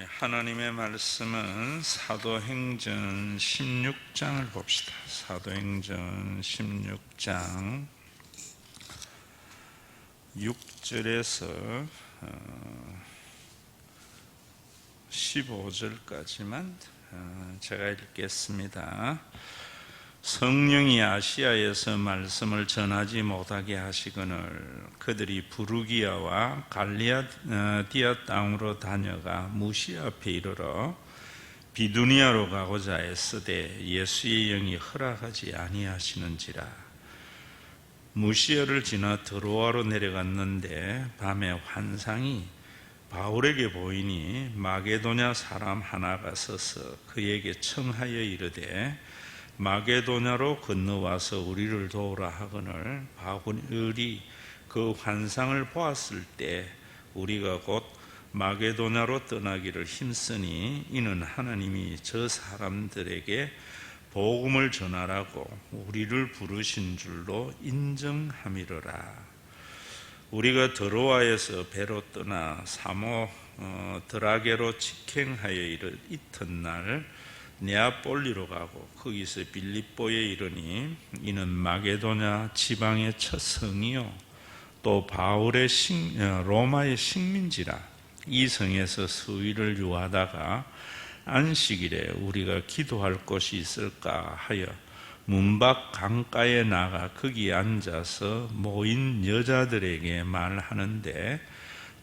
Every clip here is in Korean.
하나님의 말씀은 사도행전 16장을 봅시다. 사도행전 16장 6절에서 15절까지만 제가 읽겠습니다. 성령이 아시아에서 말씀을 전하지 못하게 하시거늘 그들이 부르기아와 갈라디아 땅으로 다녀가 무시아 앞에 이르러 비두니아로 가고자 애쓰되 예수의 영이 허락하지 아니하시는지라. 무시아를 지나 드로아로 내려갔는데 밤에 환상이 바울에게 보이니 마게도냐 사람 하나가 서서 그에게 청하여 이르되 마게도냐로 건너와서 우리를 도우라 하거늘 바울이 그 환상을 보았을 때 우리가 곧 마게도냐로 떠나기를 힘쓰니 이는 하나님이 저 사람들에게 복음을 전하라고 우리를 부르신 줄로 인정함이로라. 우리가 드로아에서 배로 떠나 사모 드라게로 직행하여 이를 이튿날 네아폴리로 가고 거기서 빌립보에 이르니 이는 마게도냐 지방의 첫 성이요 또 바울의 로마의 식민지라. 이 성에서 수일을 유하다가 안식일에 우리가 기도할 곳이 있을까 하여 문밖 강가에 나가 거기 앉아서 모인 여자들에게 말하는데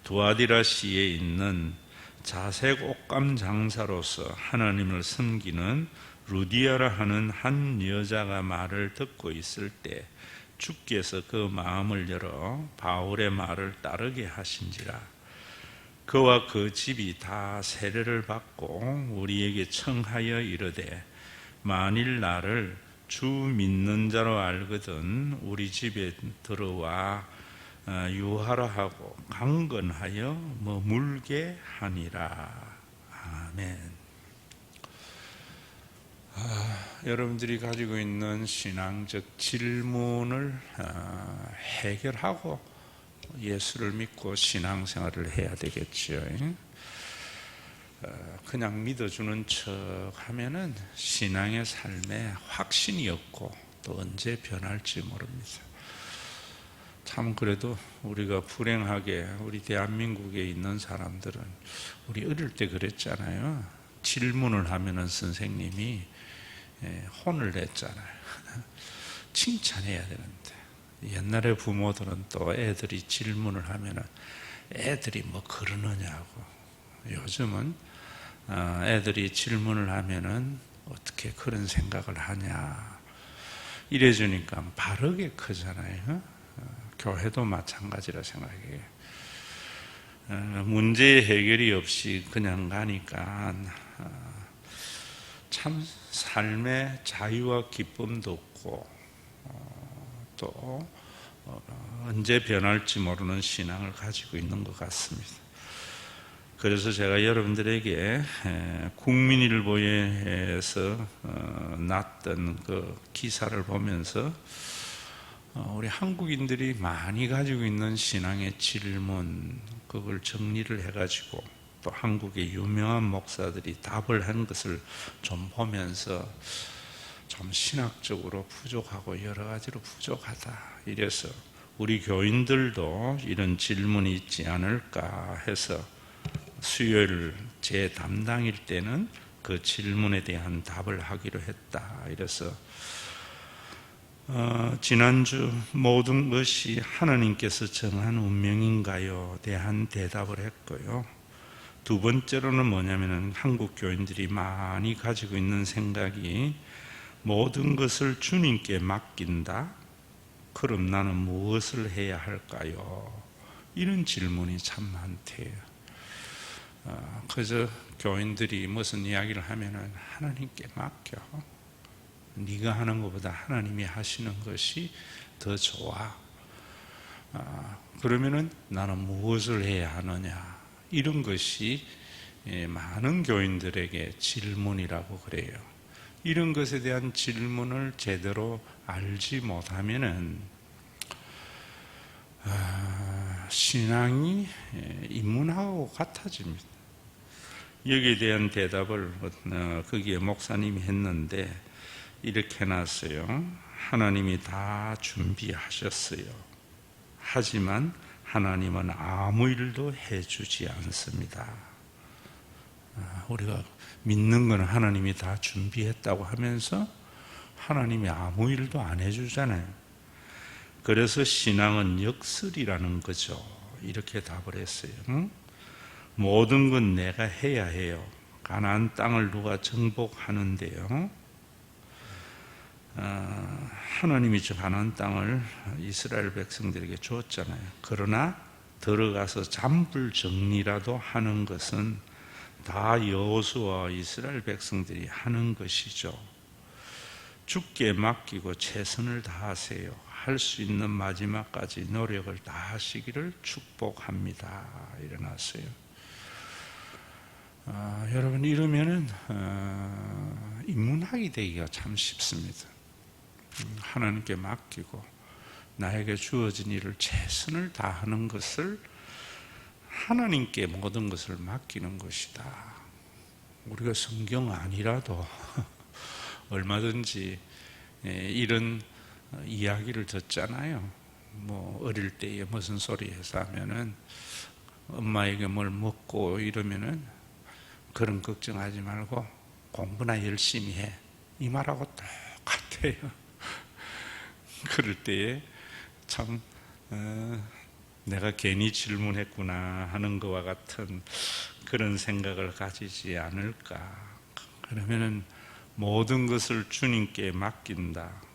두아디라시에 있는 자색 옷감 장사로서 하나님을 섬기는 루디아라 하는 한 여자가 말을 듣고 있을 때 주께서 그 마음을 열어 바울의 말을 따르게 하신지라. 그와 그 집이 다 세례를 받고 우리에게 청하여 이르되 만일 나를 주 믿는 자로 알거든 우리 집에 들어와 유하라 하고 강건하여 머물게 하니라. 아멘. 여러분들이 가지고 있는 신앙적 질문을 해결하고 예수를 믿고 신앙생활을 해야 되겠죠. 그냥 믿어주는 척 하면은 신앙의 삶에 확신이 없고 또 언제 변할지 모릅니다. 참 그래도 우리가 불행하게 우리 대한민국에 있는 사람들은 우리 어릴 때 그랬잖아요. 질문을 하면은 선생님이 혼을 냈잖아요. 칭찬해야 되는데 옛날에 부모들은 또 애들이 질문을 하면은 애들이 뭐 그러느냐고. 요즘은 애들이 질문을 하면은 어떻게 그런 생각을 하냐 이래주니까 바르게 크잖아요. 교회도 마찬가지라 생각해요. 문제 해결이 없이 그냥 가니까 참 삶의 자유와 기쁨도 없고 또 언제 변할지 모르는 신앙을 가지고 있는 것 같습니다. 그래서 제가 여러분들에게 국민일보에서 났던 그 기사를 보면서 우리 한국인들이 많이 가지고 있는 신앙의 질문, 그걸 정리를 해가지고 또 한국의 유명한 목사들이 답을 한 것을 좀 보면서 좀 신학적으로 부족하고 여러 가지로 부족하다 이래서 우리 교인들도 이런 질문이 있지 않을까 해서 수요일 제 담당일 때는 그 질문에 대한 답을 하기로 했다. 이래서 지난주 모든 것이 하나님께서 정한 운명인가요? 대한 대답을 했고요. 두 번째로는 뭐냐면은 한국 교인들이 많이 가지고 있는 생각이 모든 것을 주님께 맡긴다? 그럼 나는 무엇을 해야 할까요? 이런 질문이 참 많대요. 그저 교인들이 무슨 이야기를 하면은 하나님께 맡겨. 네가 하는 것보다 하나님이 하시는 것이 더 좋아. 그러면은 나는 무엇을 해야 하느냐? 이런 것이 많은 교인들에게 질문이라고 그래요. 이런 것에 대한 질문을 제대로 알지 못하면은 신앙이 인문하고 같아집니다. 여기에 대한 대답을 거기에 목사님이 했는데 이렇게 해놨어요. 하나님이 다 준비하셨어요. 하지만 하나님은 아무 일도 해주지 않습니다. 우리가 믿는 건 하나님이 다 준비했다고 하면서 하나님이 아무 일도 안 해주잖아요. 그래서 신앙은 역설이라는 거죠. 이렇게 답을 했어요. 모든 건 내가 해야 해요. 가나안 땅을 누가 정복하는데요. 하나님이 저 가나안 땅을 이스라엘 백성들에게 줬잖아요. 그러나 들어가서 잔불 정리라도 하는 것은 다 여호수아와 이스라엘 백성들이 하는 것이죠. 주께 맡기고 최선을 다하세요. 할 수 있는 마지막까지 노력을 다하시기를 축복합니다. 일어났어요. 여러분 이러면은 인문학이 되기가 참 쉽습니다. 하나님께 맡기고 나에게 주어진 일을 최선을 다하는 것을 하나님께 모든 것을 맡기는 것이다. 우리가 성경 아니라도 얼마든지 이런 이야기를 듣잖아요. 뭐 어릴 때에 무슨 소리 해서 하면은 엄마에게 뭘 먹고 이러면은 그런 걱정하지 말고 공부나 열심히 해. 이 말하고 똑같아요. 그럴 때에 참 내가 괜히 질문했구나 하는 것과 같은 그런 생각을 가지지 않을까. 그러면은 모든 것을 주님께 맡긴다.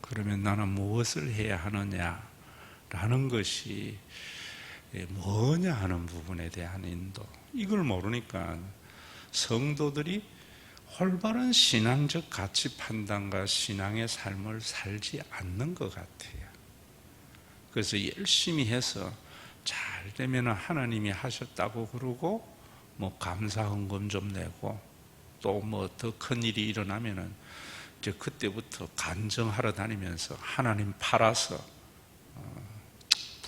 그러면 나는 무엇을 해야 하느냐라는 것이 뭐냐 하는 부분에 대한 인도. 이걸 모르니까 성도들이 올바른 신앙적 가치 판단과 신앙의 삶을 살지 않는 것 같아요. 그래서 열심히 해서 잘 되면 하나님이 하셨다고 그러고 뭐 감사 헌금 좀 내고 또 뭐 더 큰 일이 일어나면은 이제 그때부터 간증하러 다니면서 하나님 팔아서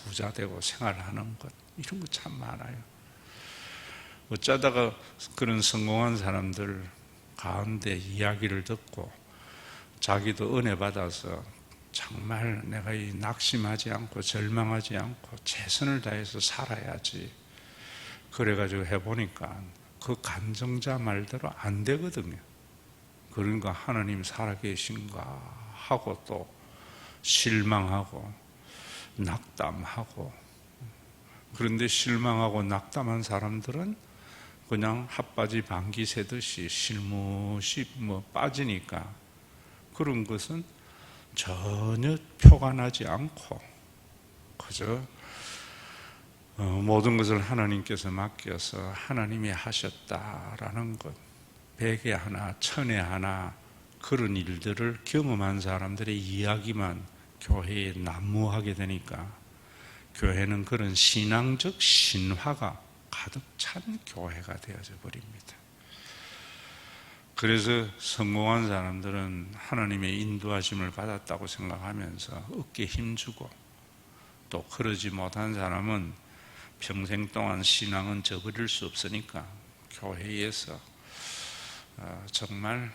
부자 되고 생활하는 것, 이런 거 참 많아요. 어쩌다가 그런 성공한 사람들 가운데 이야기를 듣고 자기도 은혜 받아서 정말 내가 이 낙심하지 않고 절망하지 않고 최선을 다해서 살아야지, 그래가지고 해보니까 그 간증자 말대로 안 되거든요. 그러니까 하나님 살아계신가 하고 또 실망하고 낙담하고. 그런데 실망하고 낙담한 사람들은 그냥 핫바지 방귀 새듯이 실무시 빠지니까 그런 것은 전혀 표가 나지 않고 그저 모든 것을 하나님께서 맡겨서 하나님이 하셨다라는 것, 백에 하나 천에 하나 그런 일들을 경험한 사람들의 이야기만 교회에 난무하게 되니까 교회는 그런 신앙적 신화가 가득 찬 교회가 되어져 버립니다. 그래서 성공한 사람들은 하나님의 인도하심을 받았다고 생각하면서 어깨에 힘주고, 또 그러지 못한 사람은 평생 동안 신앙은 저버릴 수 없으니까 교회에서 정말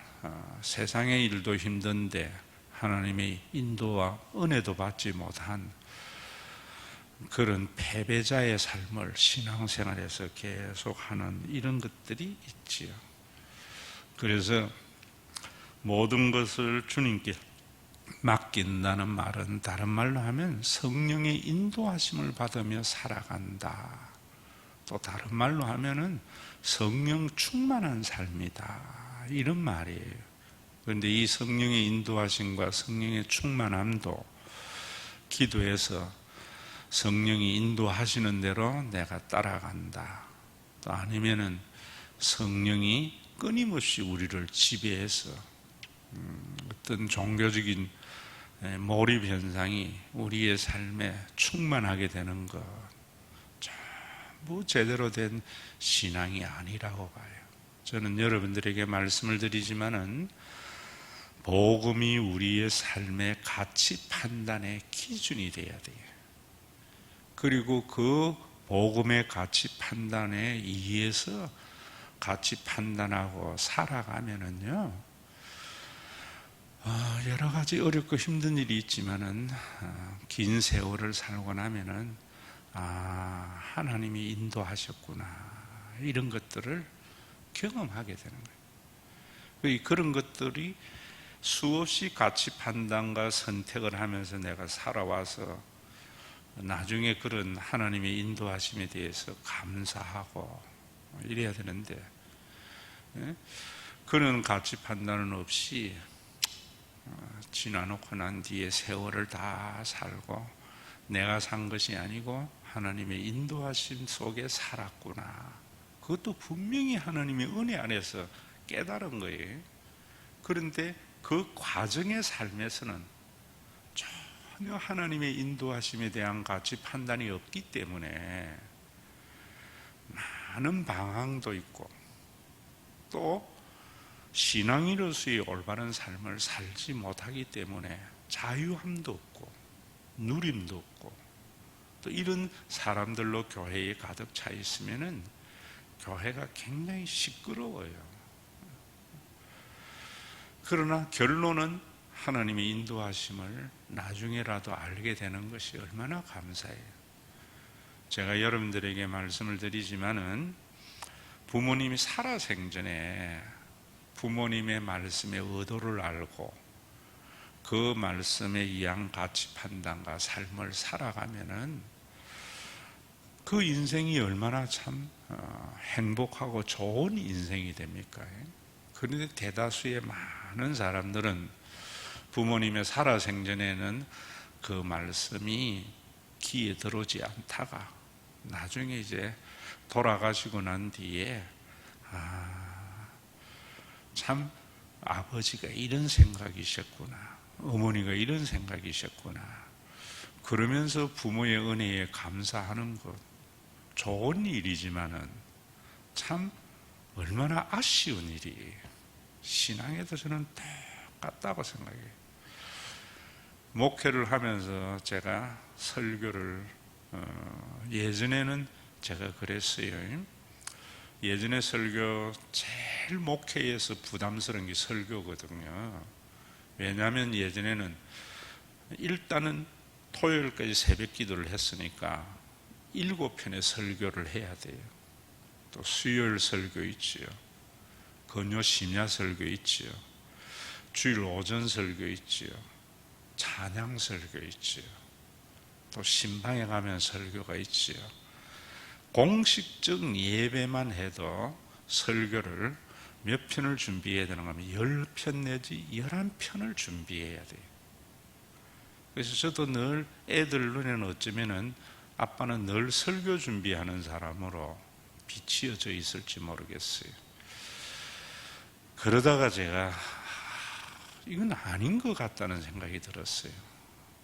세상의 일도 힘든데 하나님의 인도와 은혜도 받지 못한 그런 패배자의 삶을 신앙생활에서 계속하는 이런 것들이 있지요. 그래서 모든 것을 주님께 맡긴다는 말은 다른 말로 하면 성령의 인도하심을 받으며 살아간다. 또 다른 말로 하면은 성령 충만한 삶이다. 이런 말이에요. 그런데 이 성령의 인도하심과 성령의 충만함도 기도해서 성령이 인도하시는 대로 내가 따라간다. 또 아니면은 성령이 끊임없이 우리를 지배해서 어떤 종교적인 몰입 현상이 우리의 삶에 충만하게 되는 것, 전부 제대로 된 신앙이 아니라고 봐요. 저는 여러분들에게 말씀을 드리지만은 복음이 우리의 삶의 가치 판단의 기준이 돼야 돼요. 그리고 그 복음의 가치 판단에 의해서 같이 판단하고 살아가면은요, 여러 가지 어렵고 힘든 일이 있지만은 긴 세월을 살고 나면은 하나님이 인도하셨구나, 이런 것들을 경험하게 되는 거예요. 그런 것들이 수없이 가치 판단과 선택을 하면서 내가 살아와서 나중에 그런 하나님의 인도하심에 대해서 감사하고 이래야 되는데, 그런 가치 판단은 없이 지나놓고 난 뒤에 세월을 다 살고 내가 산 것이 아니고 하나님의 인도하심 속에 살았구나, 그것도 분명히 하나님의 은혜 안에서 깨달은 거예요. 그런데 그 과정의 삶에서는 전혀 하나님의 인도하심에 대한 가치 판단이 없기 때문에 많은 방황도 있고, 또 신앙인으로서의 올바른 삶을 살지 못하기 때문에 자유함도 없고 누림도 없고, 또 이런 사람들로 교회에 가득 차 있으면은 교회가 굉장히 시끄러워요. 그러나 결론은 하나님의 인도하심을 나중에라도 알게 되는 것이 얼마나 감사해요. 제가 여러분들에게 말씀을 드리지만은, 부모님이 살아생전에 부모님의 말씀의 의도를 알고 그 말씀에 의한 가치 판단과 삶을 살아가면은 그 인생이 얼마나 참 행복하고 좋은 인생이 됩니까? 그런데 대다수의 많은 사람들은 부모님의 살아생전에는 그 말씀이 귀에 들어오지 않다가 나중에 이제 돌아가시고 난 뒤에 참 아버지가 이런 생각이셨구나, 어머니가 이런 생각이셨구나, 그러면서 부모의 은혜에 감사하는 것 좋은 일이지만은 참 얼마나 아쉬운 일이에요. 신앙에도 저는 똑같다고 생각해요. 목회를 하면서 제가 설교를 예전에는 제가 그랬어요. 예전에 설교 제일 목회에서 부담스러운 게 설교거든요. 왜냐하면 예전에는 일단은 토요일까지 새벽 기도를 했으니까 7편의 설교를 해야 돼요. 또 수요일 설교 있지요, 금요 심야 설교 있지요, 주일 오전 설교 있지요, 찬양 설교 있지요, 또 신방에 가면 설교가 있지요. 공식적 예배만 해도 설교를 몇 편을 준비해야 되는가 하면 10편 내지 11편을 준비해야 돼요. 그래서 저도 늘 애들 눈에는 어쩌면은 아빠는 늘 설교 준비하는 사람으로 비치어져 있을지 모르겠어요. 그러다가 제가 이건 아닌 것 같다는 생각이 들었어요.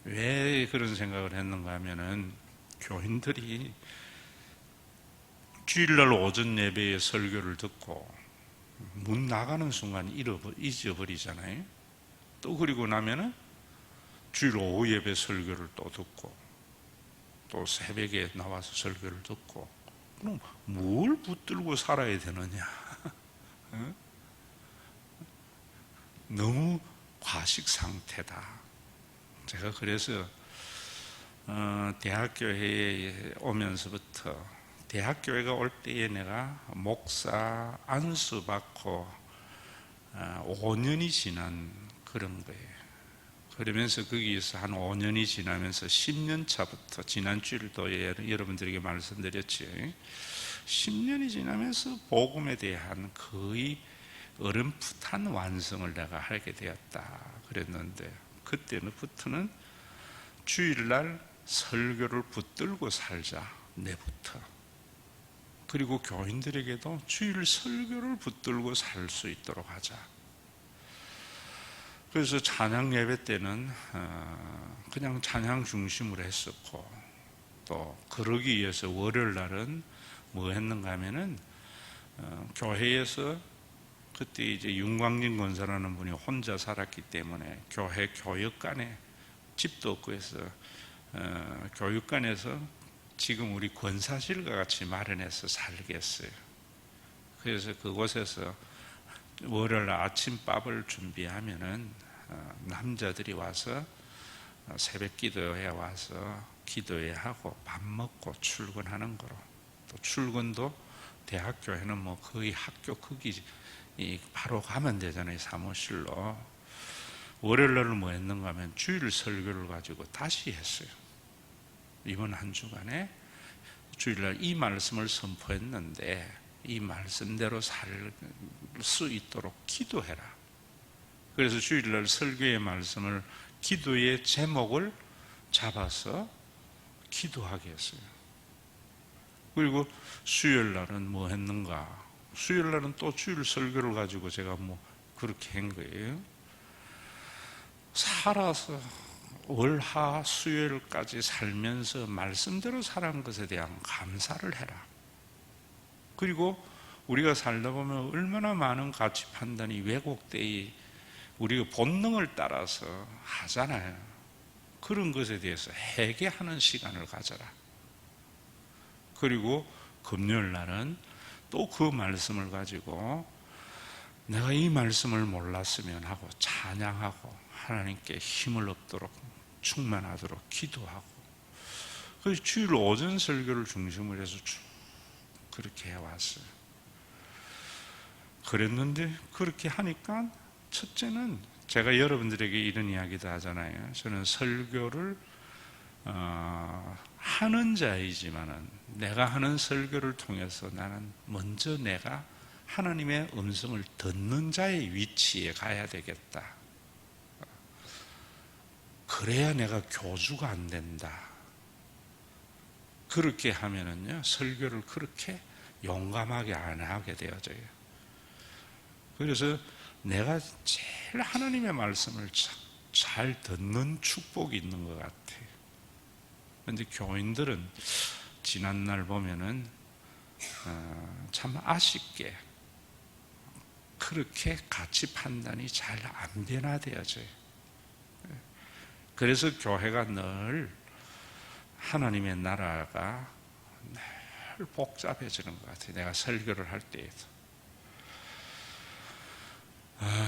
왜 그런 생각을 했는가 하면은, 교인들이 주일날 오전 예배에 설교를 듣고 문 나가는 순간 잊어버리잖아요. 또 그리고 나면은 주일 오후 예배 설교를 또 듣고, 또 새벽에 나와서 설교를 듣고, 그럼 뭘 붙들고 살아야 되느냐? 너무 과식 상태다. 제가 그래서 대학교에 오면서부터, 대학교회가 올 때에 내가 목사 안수 받고 5년이 지난 그런 거예요. 그러면서 거기에서 한 5년이 지나면서 10년 차부터, 지난 주일도 여러분들에게 말씀드렸죠. 10년이 지나면서 복음에 대한 거의 어렴풋한 완성을 내가 하게 되었다 그랬는데, 그때부터는 주일날 설교를 붙들고 살자, 내부터. 그리고 교인들에게도 주일 설교를 붙들고 살 수 있도록 하자. 그래서 찬양 예배 때는 그냥 찬양 중심으로 했었고, 또 그러기 위해서 월요일 날은 뭐 했는가 하면은 교회에서, 그때 이제 윤광진 권사라는 분이 혼자 살았기 때문에 교회 교육관에 집도 없고 해서 교육관에서 지금 우리 권사실과 같이 마련해서 살게 했어요. 그래서 그곳에서 월요일 아침밥을 준비하면은 남자들이 와서 새벽 기도에 와서 기도회 하고 밥 먹고 출근하는 거로. 또 출근도 대학교에는 뭐 거의 학교 크기 바로 가면 되잖아요, 사무실로. 월요일 날은 뭐 했는가 하면 주일 설교를 가지고 다시 했어요. 이번 한 주간에 주일날 이 말씀을 선포했는데 이 말씀대로 살 수 있도록 기도해라. 그래서 주일날 설교의 말씀을 기도의 제목을 잡아서 기도하게 했어요. 그리고 수요일날은 뭐 했는가? 수요일날은 또 주일 설교를 가지고 제가 뭐 그렇게 한 거예요. 살아서 월화 수요일까지 살면서 말씀대로 살아온 것에 대한 감사를 해라. 그리고 우리가 살다 보면 얼마나 많은 가치 판단이 왜곡되어 우리가 본능을 따라서 하잖아요. 그런 것에 대해서 회개하는 시간을 가져라. 그리고 금요일 날은 또 그 말씀을 가지고 내가 이 말씀을 몰랐으면 하고 찬양하고 하나님께 힘을 얻도록 충만하도록 기도하고, 그래서 주일 오전 설교를 중심으로 해서 쭉 그렇게 해왔어요. 그랬는데 그렇게 하니까 첫째는 제가 여러분들에게 이런 이야기도 하잖아요. 저는 설교를 하는 자이지만은 내가 하는 설교를 통해서 나는 먼저 내가 하나님의 음성을 듣는 자의 위치에 가야 되겠다. 그래야 내가 교주가 안 된다. 그렇게 하면은요, 설교를 그렇게 용감하게 안 하게 되어져요. 그래서 내가 제일 하나님의 말씀을 잘 듣는 축복이 있는 것 같아요. 그런데 교인들은 지난날 보면은 참 아쉽게 그렇게 가치 판단이 잘 안 변화되어져요. 그래서 교회가 늘 하나님의 나라가 늘 복잡해지는 것 같아요. 내가 설교를 할 때에도.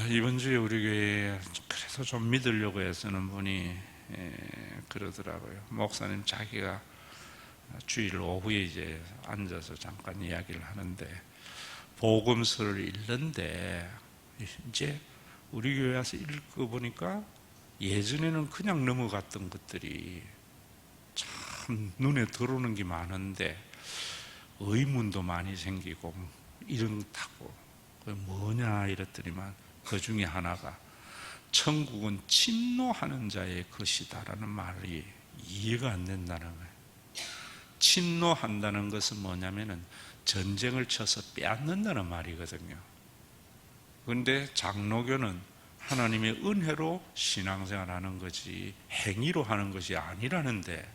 이번 주에 우리 교회에 그래도 좀 믿으려고 애쓰는 분이 그러더라고요. 목사님 자기가 주일 오후에 이제 앉아서 잠깐 이야기를 하는데 복음서를 읽는데 이제 우리 교회 와서 읽어보니까 예전에는 그냥 넘어갔던 것들이 참 눈에 들어오는 게 많은데 의문도 많이 생기고 이런다고 뭐냐 이랬더니만 그 중에 하나가 천국은 침노하는 자의 것이다라는 말이 이해가 안 된다는 거예요. 침노한다는 것은 뭐냐면은 전쟁을 쳐서 빼앗는다는 말이거든요. 그런데 장로교는 하나님의 은혜로 신앙생활하는 거지 행위로 하는 것이 아니라는데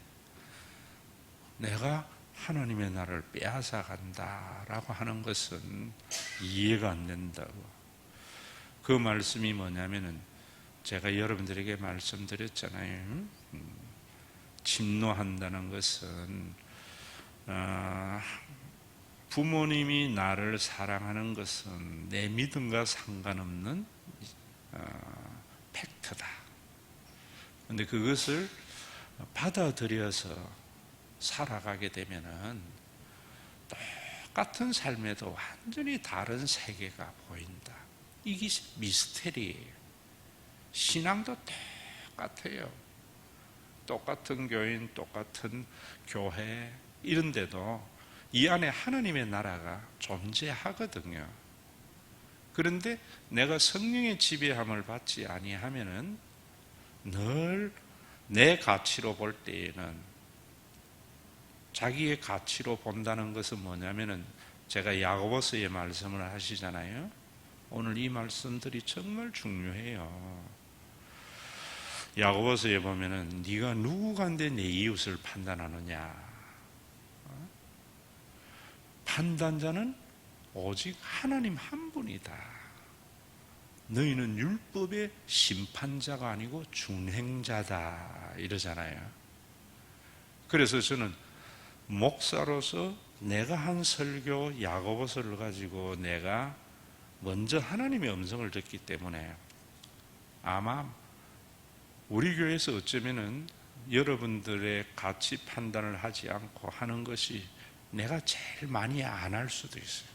내가 하나님의 나라를 빼앗아 간다라고 하는 것은 이해가 안 된다고. 그 말씀이 뭐냐면은 제가 여러분들에게 말씀드렸잖아요. 침노한다는 것은 부모님이 나를 사랑하는 것은 내 믿음과 상관없는 팩트다. 그런데 그것을 받아들여서 살아가게 되면은 똑같은 삶에도 완전히 다른 세계가 보인다. 이게 미스테리예요. 신앙도 똑같아요. 똑같은 교인, 똑같은 교회 이런데도 이 안에 하나님의 나라가 존재하거든요. 그런데 내가 성령의 지배함을 받지 아니하면은 늘 내 가치로 볼 때에는, 자기의 가치로 본다는 것은 뭐냐면은 제가 야고보서의 말씀을 하시잖아요. 오늘 이 말씀들이 정말 중요해요. 야고보서에 보면은 네가 누구 간데 내 이웃을 판단하느냐? 판단자는 오직 하나님 한 분이다. 너희는 율법의 심판자가 아니고 준행자다 이러잖아요. 그래서 저는 목사로서 내가 한 설교 야고보서를 가지고 내가 먼저 하나님의 음성을 듣기 때문에 아마 우리 교회에서 어쩌면은 여러분들의 가치 판단을 하지 않고 하는 것이 내가 제일 많이 안 할 수도 있어요.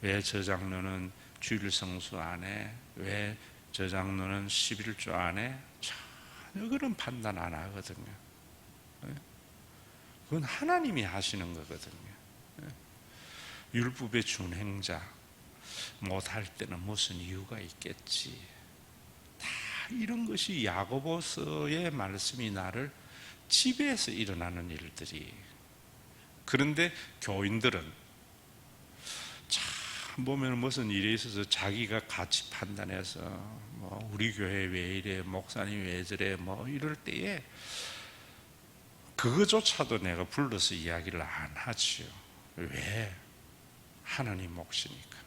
왜 저 장로는 주일 성수 안 해? 왜 저 장로는 11조 안 해? 전혀 그런 판단 안 하거든요. 그건 하나님이 하시는 거거든요. 율법의 준행자 못할 때는 무슨 이유가 있겠지. 다 이런 것이 야고보서의 말씀이 나를 집에서 일어나는 일들이. 그런데 교인들은 참 보면 무슨 일이 있어서 자기가 가치 판단해서 뭐 우리 교회 왜 이래, 목사님 왜 저래, 뭐 이럴 때에 그거조차도 내가 불러서 이야기를 안 하지요. 왜? 하나님 몫이니까.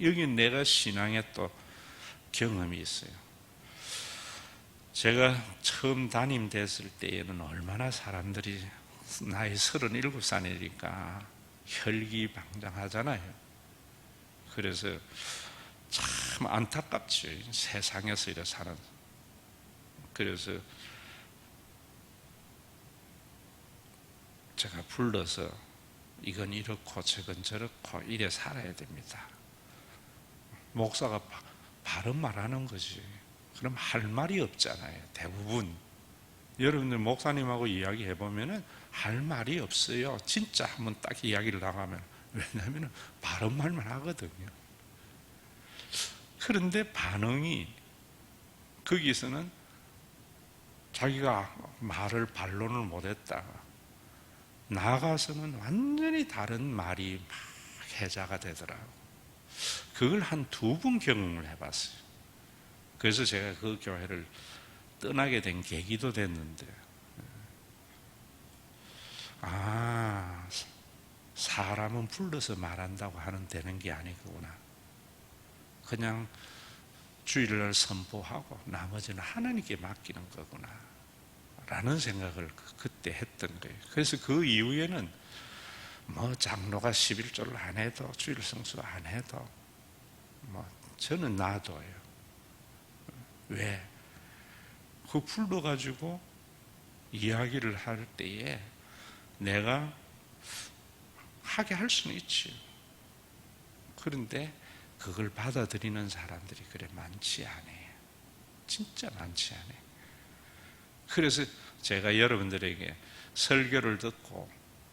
여기 내가 신앙에 또 경험이 있어요. 제가 처음 담임 됐을 때에는 얼마나 사람들이 나이 37살이니까 혈기방장하잖아요. 그래서 참 안타깝죠. 세상에서 이래 사는. 그래서 제가 불러서 이건 이렇고 저건 저렇고 이래 살아야 됩니다. 목사가 바른 말하는 거지. 그럼 할 말이 없잖아요. 대부분 여러분들 목사님하고 이야기해 보면은 할 말이 없어요. 진짜 한번 딱 이야기를 나가면. 왜냐하면 바른 말만 하거든요. 그런데 반응이 거기서는 자기가 말을 반론을 못했다가 나가서는 완전히 다른 말이 막 해자가 되더라고요. 그걸 한 2번 경험을 해봤어요. 그래서 제가 그 교회를 떠나게 된 계기도 됐는데, 사람은 불러서 말한다고 하는 되는 게 아니구나. 그냥 주일날 선포하고 나머지는 하나님께 맡기는 거구나 라는 생각을 그때 했던 거예요. 그래서 그 이후에는 뭐 장로가 11조를 안 해도 주일 성수 안 해도 뭐 저는 놔둬요. 왜? 그 불러가지고 이야기를 할 때에 내가 하게 할 수는 있지. 그런데 그걸 받아들이는 사람들이 그래 많지 않아요. 진짜 많지 않아요. 그래서 제가 여러분들에게 설교를 듣고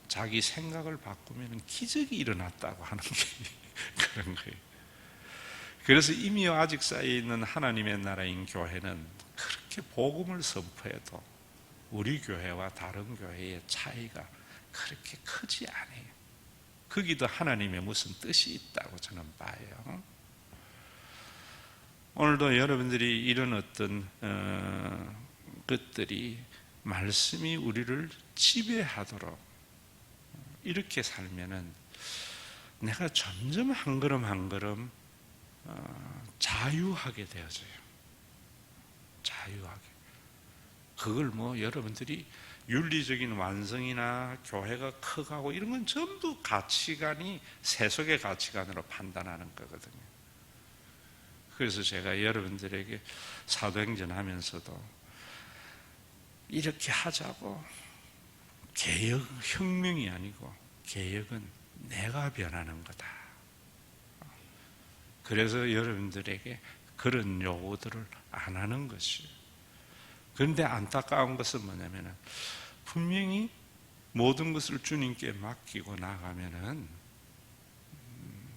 자기 생각을 바꾸면 기적이 일어났다고 하는 게 그런 거예요. 그래서 이미 아직 쌓여있는 하나님의 나라인 교회는 그렇게 복음을 선포해도 우리 교회와 다른 교회의 차이가 그렇게 크지 않아요. 거기도 하나님의 무슨 뜻이 있다고 저는 봐요. 오늘도 여러분들이 이런 어떤 것들이 말씀이 우리를 지배하도록 이렇게 살면은 내가 점점 한 걸음 한 걸음 자유하게 되어져요. 자유하게. 그걸 뭐 여러분들이 윤리적인 완성이나 교회가 커가고 이런 건 전부 가치관이 세속의 가치관으로 판단하는 거거든요. 그래서 제가 여러분들에게 사도행전 하면서도 이렇게 하자고, 개혁, 혁명이 아니고 개혁은 내가 변하는 거다. 그래서 여러분들에게 그런 요구들을 안 하는 것이에요. 그런데 안타까운 것은 뭐냐면은 분명히 모든 것을 주님께 맡기고 나가면은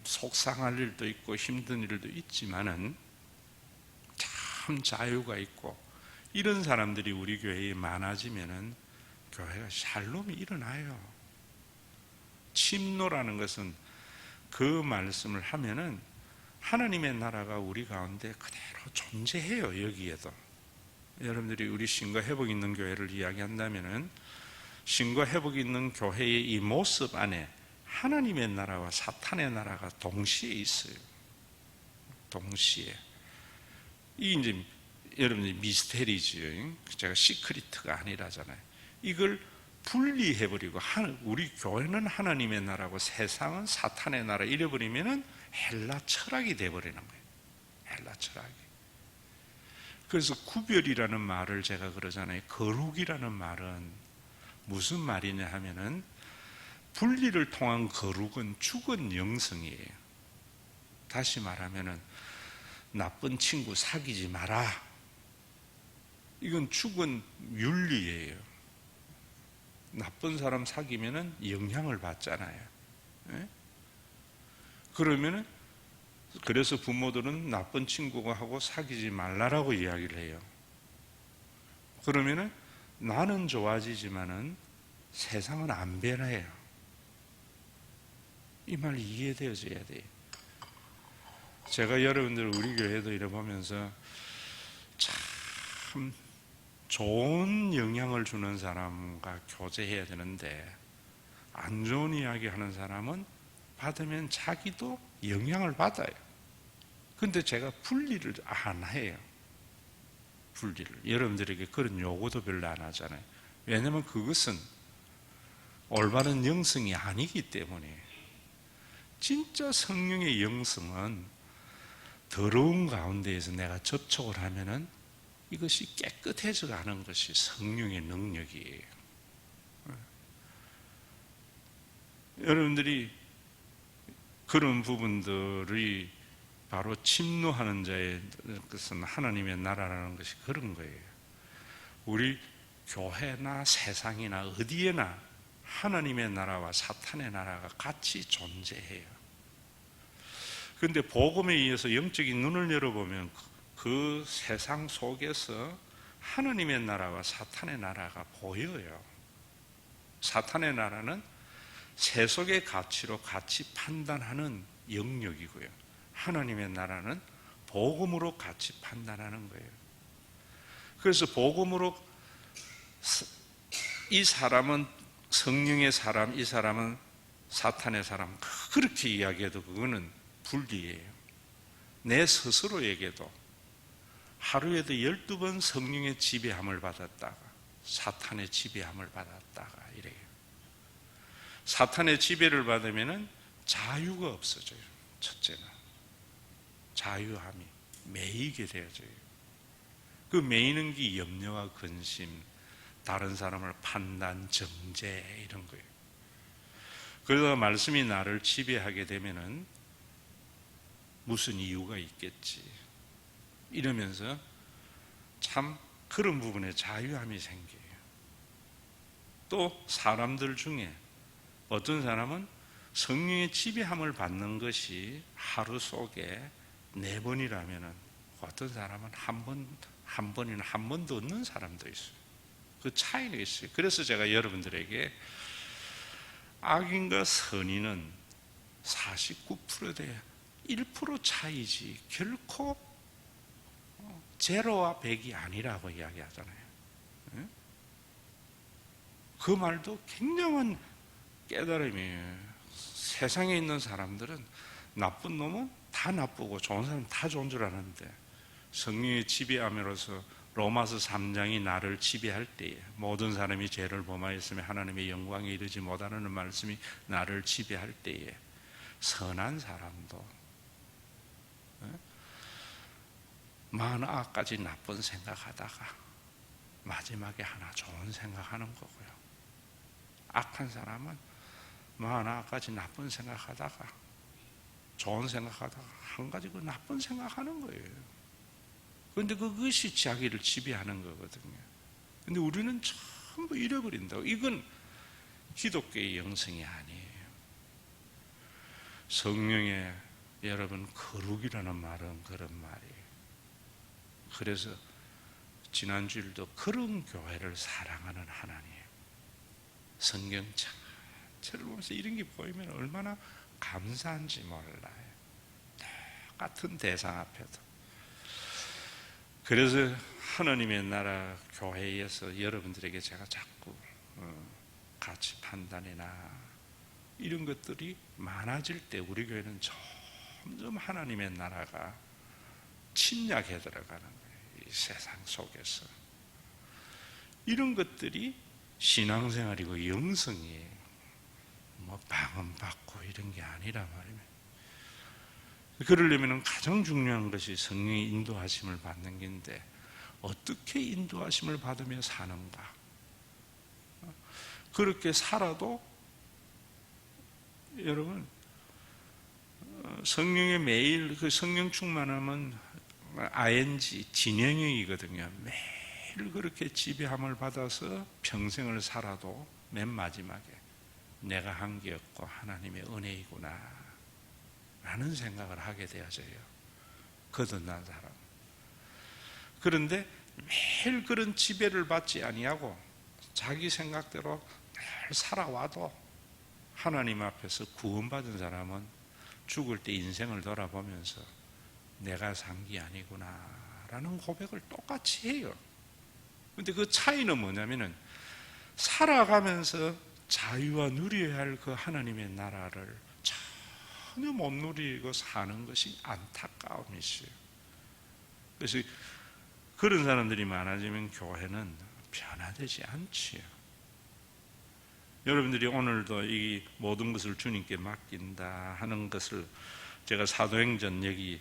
속상할 일도 있고 힘든 일도 있지만은 참 자유가 있고 이런 사람들이 우리 교회에 많아지면은 교회가 샬롬이 일어나요. 침노라는 것은 그 말씀을 하면은 하나님의 나라가 우리 가운데 그대로 존재해요. 여기에도 여러분들이 우리 신과 회복 있는 교회를 이야기한다면은 신과 회복 있는 교회의 이 모습 안에 하나님의 나라와 사탄의 나라가 동시에 있어요. 동시에. 이게 이제 여러분들이 미스테리지요. 제가 시크리트가 아니라잖아요. 이걸 분리해버리고 우리 교회는 하나님의 나라고 세상은 사탄의 나라 이래버리면은 헬라 철학이 돼버리는 거예요. 헬라 철학이. 그래서 구별이라는 말을 제가 그러잖아요. 거룩이라는 말은 무슨 말이냐 하면은 분리를 통한 거룩은 죽은 영성이에요. 다시 말하면은 나쁜 친구 사귀지 마라. 이건 죽은 윤리예요. 나쁜 사람 사귀면은 영향을 받잖아요. 예? 그러면은 그래서 부모들은 나쁜 친구하고 사귀지 말라라고 이야기를 해요. 그러면은 나는 좋아지지만은 세상은 안 변해요. 이 말 이해되어져야 돼요. 제가 여러분들 우리 교회도 이래 보면서 참 좋은 영향을 주는 사람과 교제해야 되는데 안 좋은 이야기 하는 사람은 받으면 자기도 영향을 받아요. 근데 제가 분리를 안 해요. 분리를. 여러분들에게 그런 요구도 별로 안 하잖아요. 왜냐하면 그것은 올바른 영성이 아니기 때문에. 진짜 성령의 영성은 더러운 가운데에서 내가 접촉을 하면은 이것이 깨끗해져 가는 것이 성령의 능력이에요. 여러분들이 그런 부분들이 바로 침노하는 자의 것은 하나님의 나라라는 것이 그런 거예요. 우리 교회나 세상이나 어디에나 하나님의 나라와 사탄의 나라가 같이 존재해요. 그런데 복음에 의해서 영적인 눈을 열어보면 그 세상 속에서 하나님의 나라와 사탄의 나라가 보여요. 사탄의 나라는 세속의 가치로 가치 판단하는 영역이고요. 하나님의 나라는 복음으로 가치 판단하는 거예요. 그래서 복음으로 이 사람은 성령의 사람, 이 사람은 사탄의 사람, 그렇게 이야기해도 그거는 분리예요. 내 스스로에게도 하루에도 12번 성령의 지배함을 받았다가 사탄의 지배함을 받았다가 이래요. 사탄의 지배를 받으면 자유가 없어져요. 첫째는 자유함이 매이게 되어져요. 그 매이는 게 염려와 근심, 다른 사람을 판단, 정죄 이런 거예요. 그러다 말씀이 나를 지배하게 되면은 무슨 이유가 있겠지 이러면서 참 그런 부분에 자유함이 생겨요. 또 사람들 중에 어떤 사람은 성령의 지배함을 받는 것이 하루 속에 4번이라면은 어떤 사람은 한 번이나 한 번도 없는 사람도 있어요. 그 차이가 있어요. 그래서 제가 여러분들에게 악인과 선인은 49%대 1% 차이지 결코 제로와 100이 아니라고 이야기하잖아요. 그 말도 굉장한 깨달음이에요. 세상에 있는 사람들은 나쁜 놈은 다 나쁘고 좋은 사람은 다 좋은 줄 아는데 성령의 지배함으로써 로마서 3장이 나를 지배할 때에 모든 사람이 죄를 범하였으며 하나님의 영광에 이르지 못하는 말씀이 나를 지배할 때에 선한 사람도 많은 악까지 나쁜 생각하다가 마지막에 하나 좋은 생각하는 거고요. 악한 사람은 많은 악까지 나쁜 생각하다가 좋은 생각하다가 한 가지 그 나쁜 생각하는 거예요. 그런데 그것이 자기를 지배하는 거거든요. 그런데 우리는 전부 잃어버린다고. 이건 기독교의 영성이 아니에요. 성령의 여러분 거룩이라는 말은 그런 말이에요. 그래서 지난주일도 그런 교회를 사랑하는 하나님, 성경 전체를 보면서 이런 게 보이면 얼마나 감사한지 몰라요. 똑같은 대상 앞에도. 그래서 하나님의 나라 교회에서 여러분들에게 제가 자꾸 가치 판단이나 이런 것들이 많아질 때 우리 교회는 점점 하나님의 나라가 침략해 들어가는 거예요. 이 세상 속에서 이런 것들이 신앙생활이고 영성이에요. 뭐 방언 받고 이런 게 아니라 말입니다. 그러려면 가장 중요한 것이 성령의 인도하심을 받는 건데, 어떻게 인도하심을 받으며 사는가? 그렇게 살아도 여러분, 성령의 매일 그 성령 충만함은 ing 진행형이거든요. 매일 그렇게 지배함을 받아서 평생을 살아도 맨 마지막에 내가 한 게 없고 하나님의 은혜이구나 라는 생각을 하게 되어져요. 거듭난 사람. 그런데 매일 그런 지배를 받지 아니하고 자기 생각대로 늘 살아와도 하나님 앞에서 구원받은 사람은 죽을 때 인생을 돌아보면서 내가 산 게 아니구나 라는 고백을 똑같이 해요. 그런데 그 차이는 뭐냐면은, 살아가면서 자유와 누려야 할 그 하나님의 나라를 전혀 못 누리고 사는 것이 안타까움이시요. 그래서 그런 사람들이 많아지면 교회는 변화되지 않지요. 여러분들이 오늘도 이 모든 것을 주님께 맡긴다 하는 것을 제가 사도행전 여기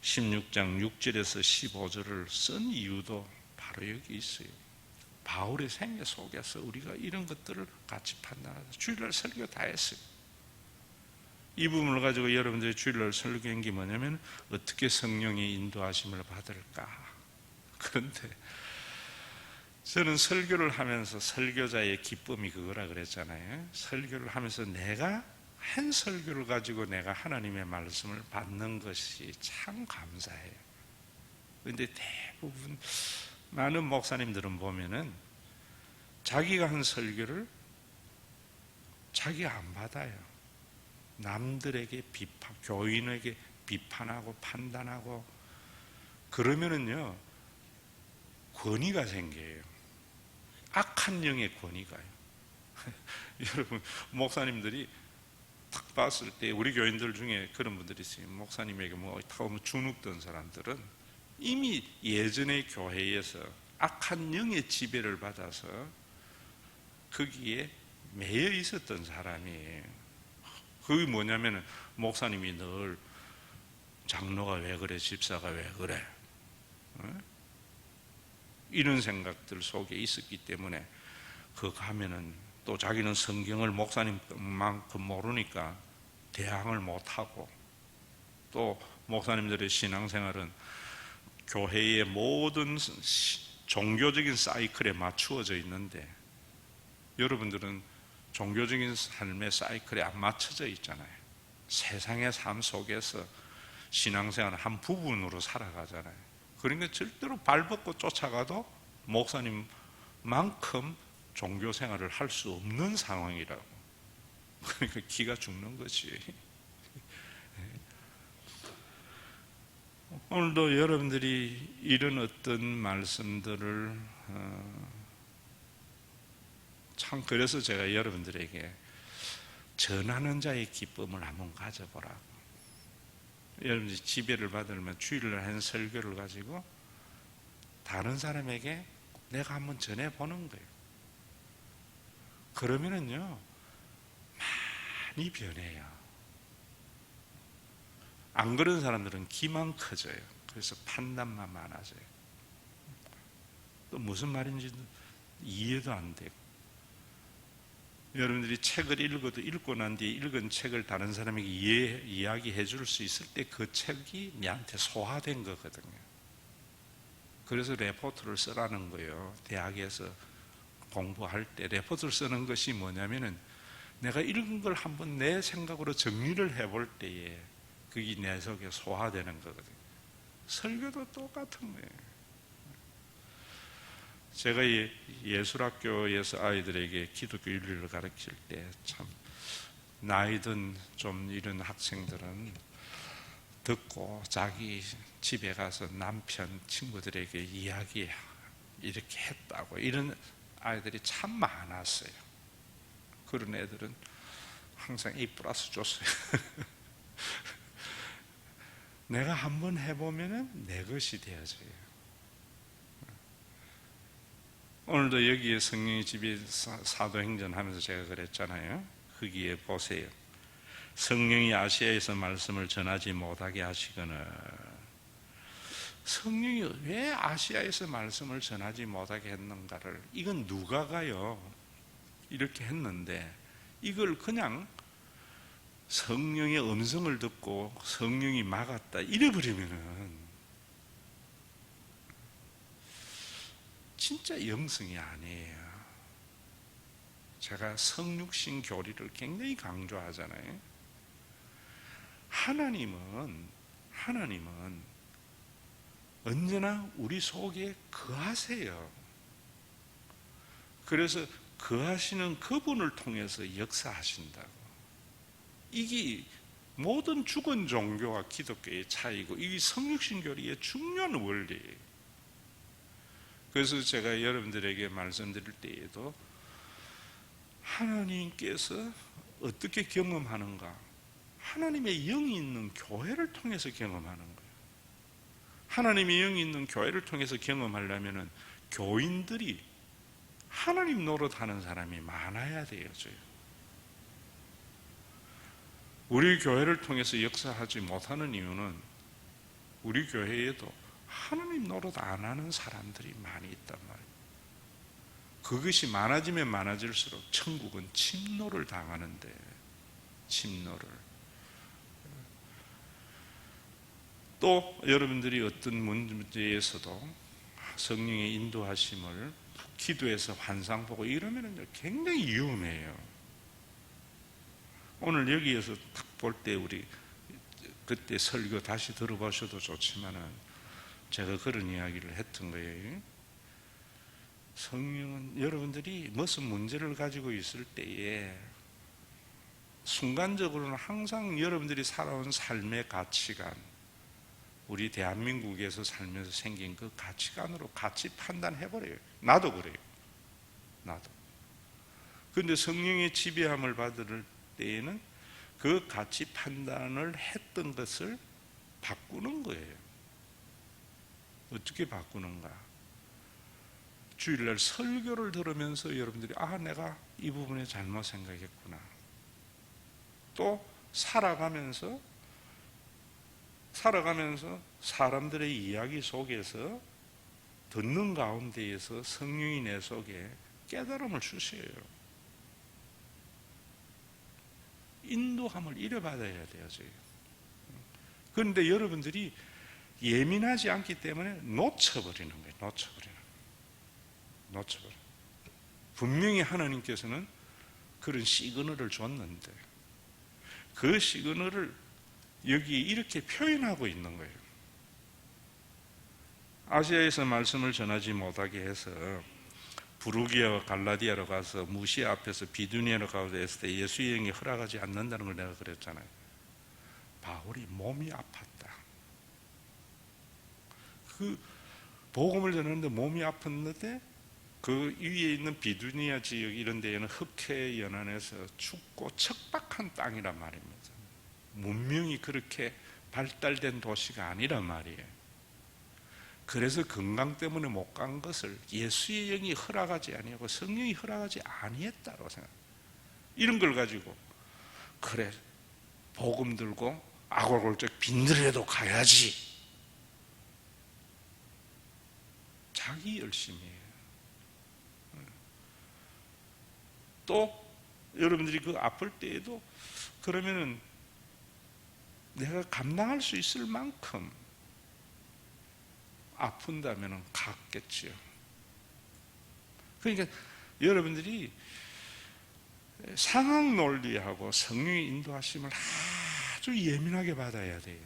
16장 6절에서 15절을 쓴 이유도 바로 여기 있어요. 바울의 생애 속에서 우리가 이런 것들을 같이 판단하자. 주일날 설교 다 했어요. 이 부분을 가지고 여러분들이 주일날 설교한 게 뭐냐면, 어떻게 성령의 인도하심을 받을까. 그런데 저는 설교를 하면서 설교자의 기쁨이 그거라 그랬잖아요. 설교를 하면서 내가 한 설교를 가지고 내가 하나님의 말씀을 받는 것이 참 감사해요. 그런데 대부분 많은 목사님들은 보면은 자기가 한 설교를 자기가 안 받아요. 남들에게 비판, 교인에게 비판하고 판단하고 그러면은요, 권위가 생겨요. 악한 영의 권위가요. 여러분, 목사님들이 딱 봤을 때 우리 교인들 중에 그런 분들이 있어요. 목사님에게 뭐 주눅든 사람들은 이미 예전의 교회에서 악한 영의 지배를 받아서 거기에 매여 있었던 사람이에요. 그게 뭐냐면, 목사님이 늘 장로가 왜 그래, 집사가 왜 그래, 이런 생각들 속에 있었기 때문에 그 가면은 또 자기는 성경을 목사님만큼 모르니까 대항을 못하고, 또 목사님들의 신앙생활은 교회의 모든 종교적인 사이클에 맞추어져 있는데, 여러분들은 종교적인 삶의 사이클에 안 맞춰져 있잖아요. 세상의 삶 속에서 신앙생활 한 부분으로 살아가잖아요. 그러니까 절대로 발벗고 쫓아가도 목사님만큼 종교생활을 할 수 없는 상황이라고. 그러니까 기가 죽는 거지. 오늘도 여러분들이 이런 어떤 말씀들을 참, 그래서 제가 여러분들에게 전하는 자의 기쁨을 한번 가져보라고. 여러분들이 지배를 받으면 주일날 한 설교를 가지고 다른 사람에게 내가 한번 전해보는 거예요. 그러면은요, 많이 변해요. 안 그런 사람들은 기만 커져요. 그래서 판단만 많아져요. 또 무슨 말인지 이해도 안 되고. 여러분들이 책을 읽고 난 뒤에 읽은 책을 다른 사람에게 이야기해 줄 수 있을 때 그 책이 내한테 소화된 거거든요. 그래서 레포트를 쓰라는 거예요. 대학에서 공부할 때 레포트를 쓰는 것이 뭐냐면은, 내가 읽은 걸 한번 내 생각으로 정리를 해볼 때에 그게 내 속에 소화되는 거거든요. 설교도 똑같은 거예요. 제가 예술학교에서 아이들에게 기독교 윤리를 가르칠 때 참 나이든 좀 이런 학생들은 듣고 자기 집에 가서 남편, 친구들에게 이야기 이렇게 했다고, 이런 아이들이 참 많았어요. 그런 애들은 항상 A+ 줬어요. 내가 한번 해보면 내 것이 되어져요. 오늘도 여기에 성령의 집에 사도행전 하면서 제가 그랬잖아요. 거기에 보세요. 성령이 아시아에서 말씀을 전하지 못하게 하시거늘. 성령이 왜 아시아에서 말씀을 전하지 못하게 했는가를, 이건 누가가요 이렇게 했는데, 이걸 그냥 성령의 음성을 듣고 성령이 막았다 이래버리면은 진짜 영성이 아니에요. 제가 성육신 교리를 굉장히 강조하잖아요. 하나님은 언제나 우리 속에 거하세요. 그래서 거하시는 그분을 통해서 역사하신다고. 이게 모든 죽은 종교와 기독교의 차이고, 이게 성육신교리의 중요한 원리예요. 그래서 제가 여러분들에게 말씀드릴 때에도 하나님께서 어떻게 경험하는가, 하나님의 영이 있는 교회를 통해서 경험하는 거예요. 하나님의 영이 있는 교회를 통해서 경험하려면 교인들이 하나님 노릇하는 사람이 많아야 돼요. 우리 교회를 통해서 역사하지 못하는 이유는 우리 교회에도 하나님 노릇 안 하는 사람들이 많이 있단 말이에요. 그것이 많아지면 많아질수록 천국은 침노를 당하는데, 침노를. 또 여러분들이 어떤 문제에서도 성령의 인도하심을 기도해서 환상 보고 이러면 굉장히 위험해요. 오늘 여기에서 딱 볼 때 우리 그때 설교 다시 들어보셔도 좋지만은 제가 그런 이야기를 했던 거예요. 성령은 여러분들이 무슨 문제를 가지고 있을 때에 순간적으로는 항상 여러분들이 살아온 삶의 가치관, 우리 대한민국에서 살면서 생긴 그 가치관으로 가치 판단해버려요. 나도 그래요. 나도. 그런데 성령의 지배함을 받을 때에는 그 가치 판단을 했던 것을 바꾸는 거예요. 어떻게 바꾸는가? 주일날 설교를 들으면서 여러분들이 내가 이 부분에 잘못 생각했구나. 또 살아가면서 사람들의 이야기 속에서 듣는 가운데에서 성령이 내 속에 깨달음을 주셔요. 인도함을 이뤄받아야 돼요. 그런데 여러분들이 예민하지 않기 때문에 놓쳐버리는 거예요. 놓쳐버려. 분명히 하나님께서는 그런 시그널을 줬는데 그 시그널을 여기 이렇게 표현하고 있는 거예요. 아시아에서 말씀을 전하지 못하게 해서 부르기아와 갈라디아로 가서 무시아 앞에서 비두니아로 가서 했을 때 예수의 영이 허락하지 않는다는 걸 내가 그랬잖아요. 바울이 몸이 아팠다. 그 복음을 전하는데 몸이 아팠는데 그 위에 있는 비두니아 지역 이런 데에는 흑해 연안에서 춥고 척박한 땅이란 말입니다. 문명이 그렇게 발달된 도시가 아니란 말이에요. 그래서 건강 때문에 못 간 것을 예수의 영이 허락하지 아니하고 성령이 허락하지 아니했다고 생각해요. 이런 걸 가지고 그래 복음 들고 아골골적 빈들에도 가야지. 자기 열심이에요. 또 여러분들이 그 아플 때에도 그러면은 내가 감당할 수 있을 만큼 아픈다면 갔겠지요. 그러니까 여러분들이 상황 논리하고 성령의 인도하심을 아주 예민하게 받아야 돼요.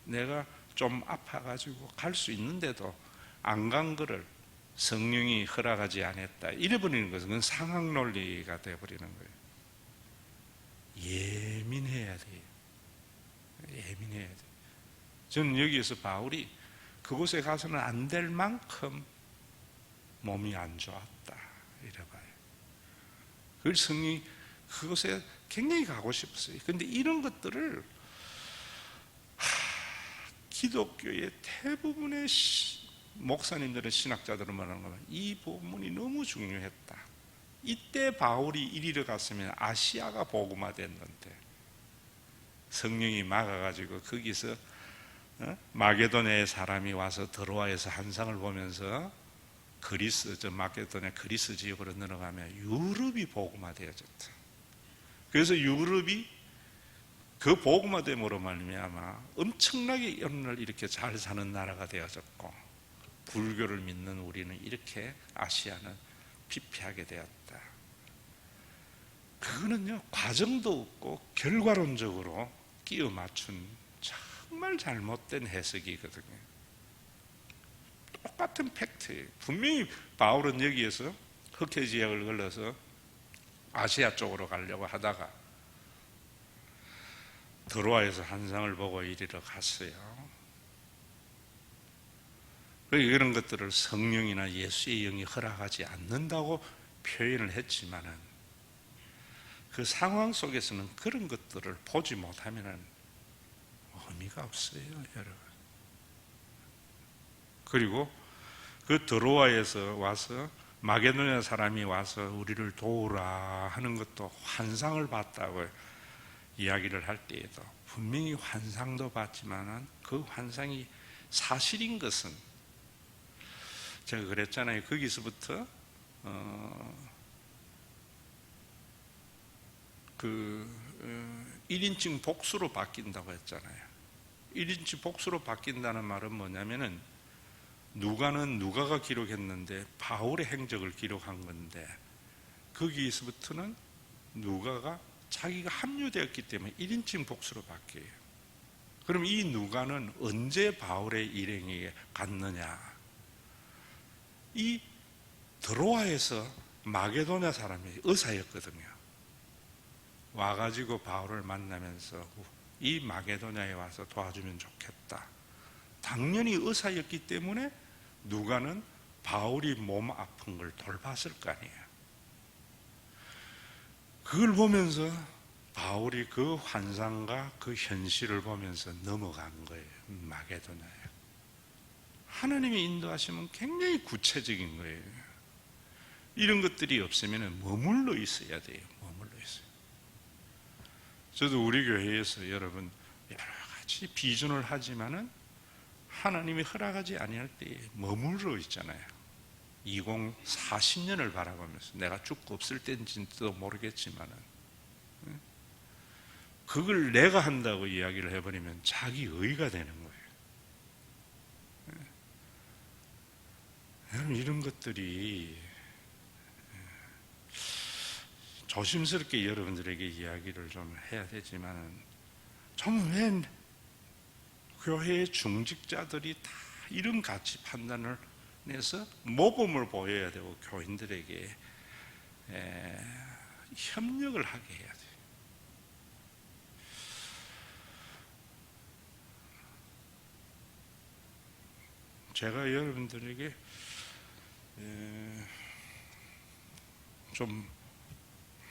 내가 좀 아파가지고 갈 수 있는데도 안 간 거를 성령이 허락하지 않았다 이래버리는 것은 그건 상황 논리가 되어버리는 거예요. 예민해야 돼요. 예민해야 돼요. 저는 여기에서 바울이 그곳에 가서는 안 될 만큼 몸이 안 좋았다 이래봐요. 그 성령이 그곳에 굉장히 가고 싶었어요. 그런데 이런 것들을 기독교의 대부분의 목사님들은 신학자들은 말하는 거면 이 본문이 너무 중요했다. 이때 바울이 이리로 갔으면 아시아가 복음화됐는데 성령이 막아가지고 거기서 마게도냐의 사람이 와서 드로아에서 환상을 보면서 마게도냐 그리스 지역으로 내려가면 유럽이 복음화되어졌다. 그래서 유럽이 그 복음화됨으로 말미암아 엄청나게 어느 날 이렇게 잘 사는 나라가 되어졌고, 불교를 믿는 우리는 이렇게 아시아는 피폐하게 되었다. 그거는요, 과정도 없고 결과론적으로 끼워 맞춘 정말 잘못된 해석이거든요. 똑같은 팩트예요. 분명히 바울은 여기에서 흑해지역을 걸러서 아시아 쪽으로 가려고 하다가 드로아에서 환상을 보고 이리로 갔어요. 이런 것들을 성령이나 예수의 영이 허락하지 않는다고 표현을 했지만은 그 상황 속에서는 그런 것들을 보지 못하면은 의미가 없어요, 여러분. 그리고 그 드로아에서 와서 마게도냐 사람이 와서 우리를 도우라 하는 것도 환상을 봤다고 이야기를 할 때에도 분명히 환상도 봤지만은 그 환상이 사실인 것은, 제가 그랬잖아요. 거기서부터 1인칭 복수로 바뀐다고 했잖아요. 1인칭 복수로 바뀐다는 말은 뭐냐면은 누가는 누가가 기록했는데 바울의 행적을 기록한 건데, 거기서부터는 누가가 자기가 합류되었기 때문에 1인칭 복수로 바뀌어요. 그럼 이 누가는 언제 바울의 일행에게 갔느냐? 이 드로아에서 마게도냐 사람이 의사였거든요. 와가지고 바울을 만나면서 이 마게도냐에 와서 도와주면 좋겠다. 당연히 의사였기 때문에 누가는 바울이 몸 아픈 걸 돌봤을 거 아니에요. 그걸 보면서 바울이 그 환상과 그 현실을 보면서 넘어간 거예요. 마게도냐에. 하나님이 인도하시면 굉장히 구체적인 거예요. 이런 것들이 없으면 머물러 있어야 돼요. 머물러 있어요. 저도 우리 교회에서 여러분 여러 가지 비전을 하지만은 하나님이 허락하지 아니할 때에 머물러 있잖아요. 40년을 바라보면서 내가 죽고 없을 때인지도 모르겠지만은 그걸 내가 한다고 이야기를 해버리면 자기 의가 되는 거예요. 여러분, 이런 것들이 조심스럽게 여러분들에게 이야기를 좀 해야 되지만은 좀 왜 교회의 중직자들이 다 이런 가치 판단을 내서 모범을 보여야 되고 교인들에게 협력을 하게 해야 돼요. 제가 여러분들에게 좀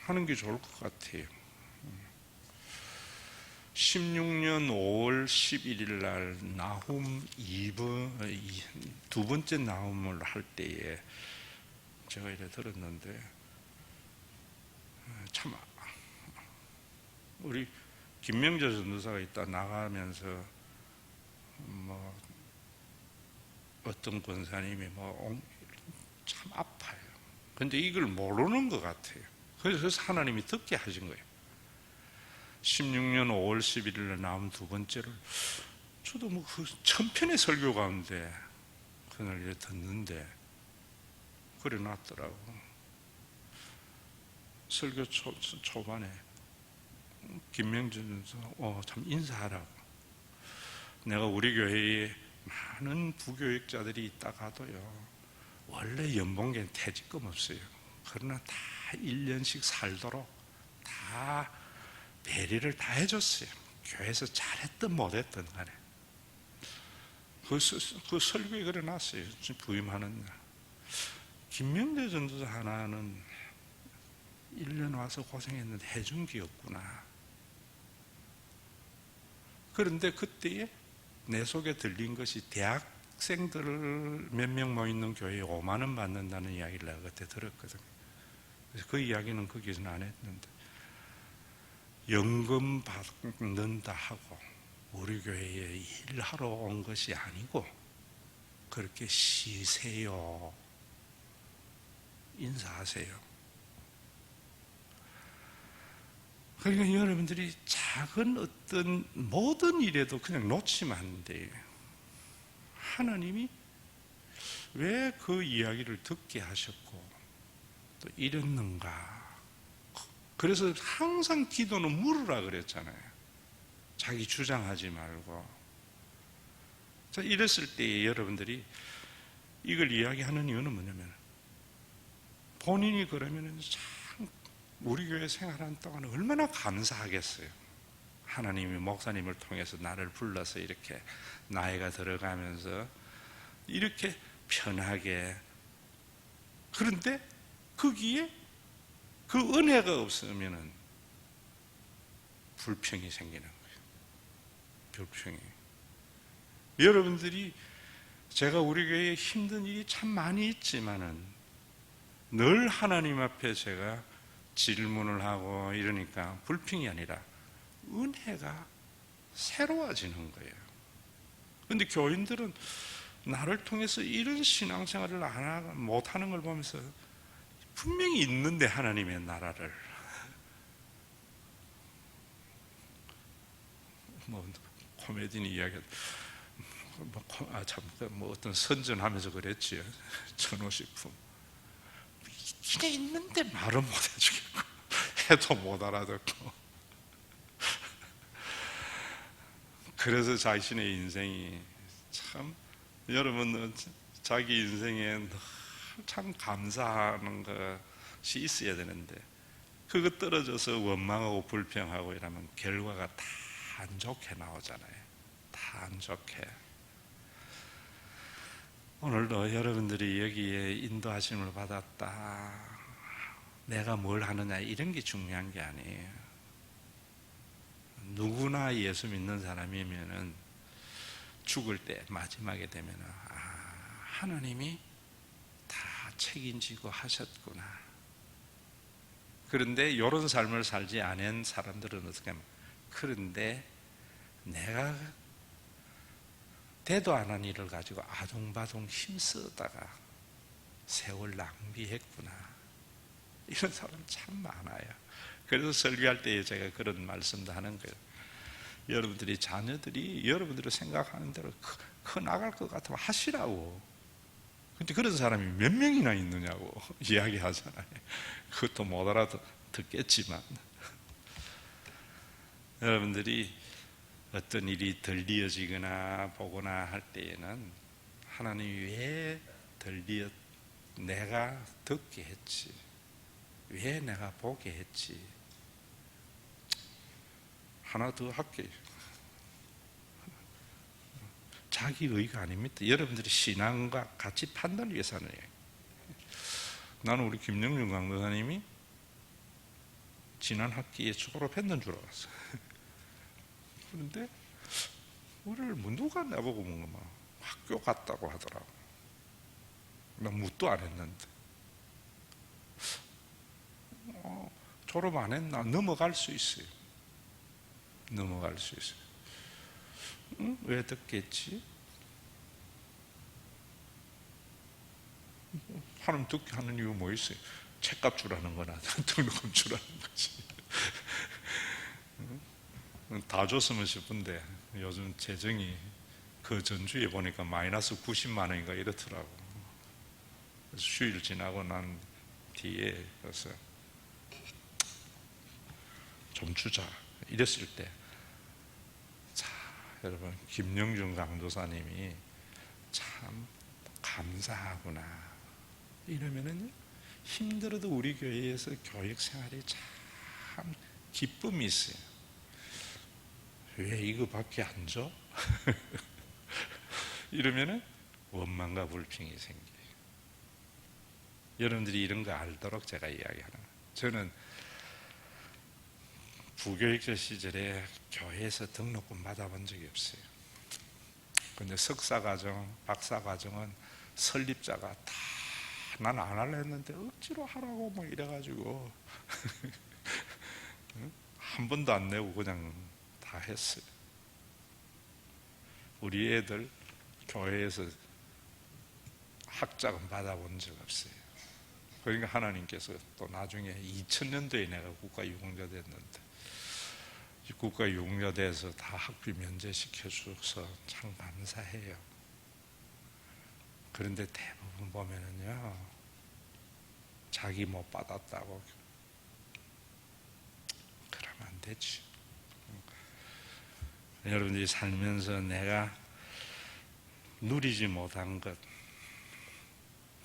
하는 게 좋을 것 같아요. 16년 5월 11일 날 나훔 두 번째 나훔을 할 때에 제가 이래 들었는데, 참 우리 김명재 전도사가 있다 나가면서 뭐 어떤 권사님이 참 아파요. 근데 이걸 모르는 것 같아요. 그래서 하나님이 듣게 하신 거예요. 16년 5월 11일에 나온 두 번째를 저도 그 천편의 설교 가운데 그날 이렇게 듣는데 그래 놨더라고. 설교 초반에 김명준 참 인사하라고. 내가 우리 교회에 많은 부교육자들이 있다가도요, 원래 연봉계는 퇴직금 없어요. 그러나 다 1년씩 살도록 다 배려를 다 해줬어요. 교회에서 잘했든 못했든 간에. 그 설교에 그려놨어요. 부임하는 날. 김명대 전도사 하나는 1년 와서 고생했는데 해준 게 없구나. 그런데 그때에 내 속에 들린 것이 대학 학생들 몇 명 모이는 교회에 5만 원 받는다는 이야기를 내가 그때 들었거든요. 그래서 그 이야기는 거기서는 안 했는데, 연금 받는다 하고 우리 교회에 일하러 온 것이 아니고 그렇게 쉬세요, 인사하세요. 그러니까 여러분들이 작은 어떤 모든 일에도 그냥 놓치면 안 돼요. 하나님이 왜 그 이야기를 듣게 하셨고 또 이랬는가. 그래서 항상 기도는 물으라 그랬잖아요. 자기 주장하지 말고. 자, 이랬을 때 여러분들이 이걸 이야기하는 이유는 뭐냐면, 본인이 그러면 참 우리 교회 생활한 동안 얼마나 감사하겠어요. 하나님이 목사님을 통해서 나를 불러서 이렇게 나이가 들어가면서 이렇게 편하게. 그런데 거기에 그 은혜가 없으면 불평이 생기는 거예요. 불평이. 여러분들이, 제가 우리 교회에 힘든 일이 참 많이 있지만은 늘 하나님 앞에 제가 질문을 하고 이러니까 불평이 아니라 은혜가 새로워지는 거예요. 그런데 교인들은 나를 통해서 이런 신앙생활을 못하는 걸 보면서 분명히 있는데, 하나님의 나라를 코미디는 이야기, 어떤 선전하면서 그랬지요. 전호식품 있긴 있는데 말은 못 해주겠고 해도 못 알아듣고. 그래서 자신의 인생이 참, 여러분 자기 인생에 참 감사하는 것이 있어야 되는데, 그거 떨어져서 원망하고 불평하고 이러면 결과가 다 안 좋게 나오잖아요. 다 안 좋게. 오늘도 여러분들이 여기에 인도하심을 받았다, 내가 뭘 하느냐 이런 게 중요한 게 아니에요. 누구나 예수 믿는 사람이면은 죽을 때 마지막에 되면 하나님이 다 책임지고 하셨구나. 그런데 이런 삶을 살지 않은 사람들은 어떻게 하면, 그런데 내가 대도 안 한 일을 가지고 아둥바둥 힘쓰다가 세월 낭비했구나, 이런 사람 참 많아요. 그래서 설교할 때 제가 그런 말씀도 하는 거예요. 여러분들이 자녀들이 여러분들이 생각하는 대로 커 나갈 것 같으면 하시라고. 근데 그런 사람이 몇 명이나 있느냐고 이야기하잖아요. 그것도 못 알아듣겠지만, 여러분들이 어떤 일이 덜리어지거나 보거나 할 때에는 하나님이 왜 내가 듣게 했지, 왜 내가 보게 했지. 하나 더 할게요. 자기 의가 아닙니다. 여러분들이 신앙과 같이 판단을 위해서 하는 거예요. 나는 우리 김영준 강도사님이 지난 학기에 졸업했는 줄 알았어. 그런데 우리를 누가 나보고 뭔가 학교 갔다고 하더라고. 나 묻도 안 했는데. 졸업 안 했나? 넘어갈 수 있어요. 넘어갈 수 있어요. 응? 왜 듣겠지? 하나님 듣게 하는 이유 뭐 있어요? 책값 주라는 거나 등록금 주라는 거지. 다 줬으면 싶은데 요즘 재정이 그 전주에 보니까 마이너스 90만 원인가 이렇더라고. 그래서 휴일 지나고 난 뒤에 그래서 좀 주자 이랬을 때, 자 여러분, 김영준 강도사님이 참 감사하구나 이러면은 힘들어도 우리 교회에서 교육 생활이 참 기쁨이 있어요. 왜 이거밖에 안 줘? 이러면은 원망과 불평이 생겨요. 여러분들이 이런 거 알도록 제가 이야기하는 거예요. 저는 부교육자 시절에 교회에서 등록금 받아본 적이 없어요. 근데 석사과정, 박사과정은 설립자가 다 난 안 할래 했는데 억지로 하라고 뭐 이래가지고 한 번도 안 내고 그냥 다 했어요. 우리 애들 교회에서 학자금 받아본 적 없어요. 그러니까 하나님께서 또 나중에 2000년도에 내가 국가유공자 됐는데 국가유공자 돼서 다 학비 면제시켜 주셔서 참 감사해요. 그런데 대부분 보면은요, 자기 못 받았다고 그러면 안 되지. 여러분들이 살면서 내가 누리지 못한 것,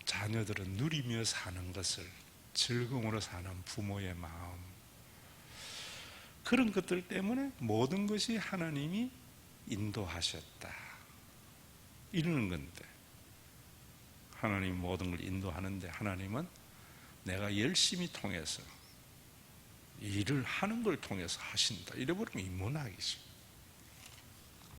자녀들은 누리며 사는 것을 즐거움으로 사는 부모의 마음, 그런 것들 때문에 모든 것이 하나님이 인도하셨다 이러는 건데, 하나님이 모든 걸 인도하는데 하나님은 내가 열심히 통해서 일을 하는 걸 통해서 하신다 이래버리면 인문학이죠.